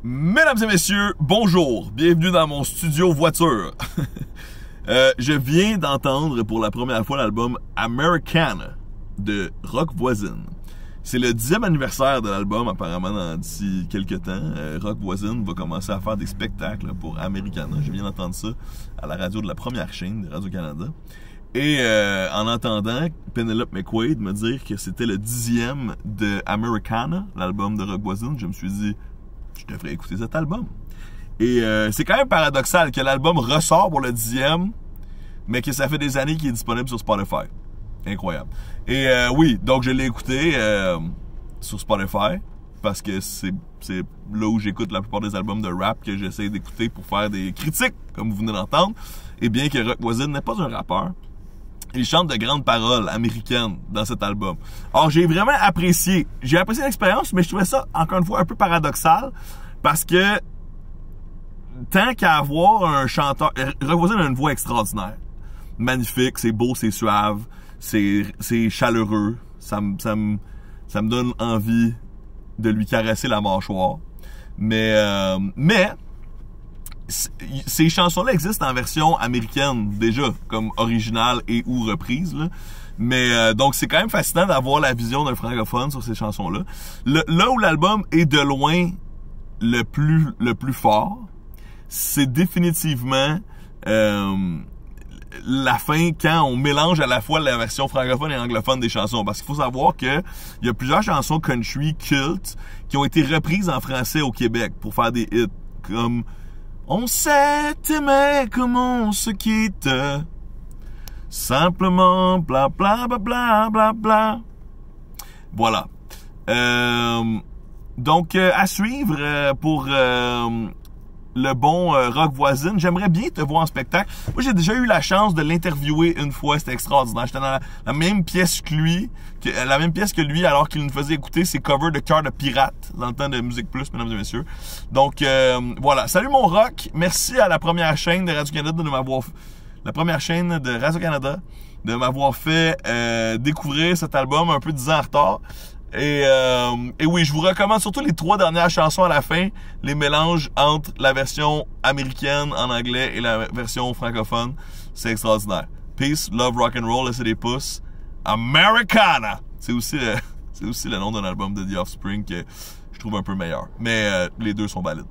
Mesdames et messieurs, bonjour, bienvenue dans mon studio voiture. Je viens d'entendre pour la première fois l'album Americana de Rock Voisine. C'est le 10e anniversaire de l'album, apparemment d'ici quelques temps. Rock Voisine va commencer à faire des spectacles pour Americana. Je viens d'entendre ça à la radio de la première chaîne de Radio-Canada. Et en entendant Penelope McQuaid me dire que c'était le 10e de Americana, l'album de Rock Voisine, je me suis dit, je devrais écouter cet album. Et c'est quand même paradoxal que l'album ressort pour le 10e, mais que ça fait des années qu'il est disponible sur Spotify. Incroyable. Et oui, donc je l'ai écouté sur Spotify, parce que c'est là où j'écoute la plupart des albums de rap que j'essaie d'écouter pour faire des critiques, comme vous venez d'entendre. Et bien que Rock Voisine n'est pas un rappeur, il chante de grandes paroles américaines dans cet album. Alors, j'ai vraiment apprécié. J'ai apprécié l'expérience, mais je trouvais ça, encore une fois, un peu paradoxal. Parce que, tant qu'à avoir un chanteur... Rock Voisine a une voix extraordinaire. Magnifique, c'est beau, c'est suave, c'est chaleureux. Ça me donne envie de lui caresser la mâchoire. Mais ces chansons-là existent en version américaine déjà, comme originale et ou reprise, là. Mais donc c'est quand même fascinant d'avoir la vision d'un francophone sur ces chansons-là. Là où l'album est de loin le plus fort, c'est définitivement la fin, quand on mélange à la fois la version francophone et anglophone des chansons. Parce qu'il faut savoir que il y a plusieurs chansons country cultes qui ont été reprises en français au Québec pour faire des hits, comme on s'est aimé comme on se quitte, simplement bla bla bla bla bla bla. Voilà. Donc à suivre pour le bon Rock Voisine. J'aimerais bien te voir en spectacle. Moi, j'ai déjà eu la chance de l'interviewer une fois. C'était extraordinaire. J'étais dans la même pièce que lui, alors qu'il nous faisait écouter ses covers de Cœur de Pirate dans le temps de Musique Plus, mesdames et messieurs. Donc, voilà. Salut mon rock. Merci à la première chaîne de Radio-Canada de m'avoir fait découvrir cet album un peu 10 ans en retard. Et oui, je vous recommande surtout les 3 dernières chansons à la fin, les mélanges entre la version américaine en anglais et la version francophone. C'est extraordinaire. Peace, love, rock and roll, laissez des pouces. Americana! C'est aussi le nom d'un album de The Offspring que je trouve un peu meilleur. Mais les deux sont valides.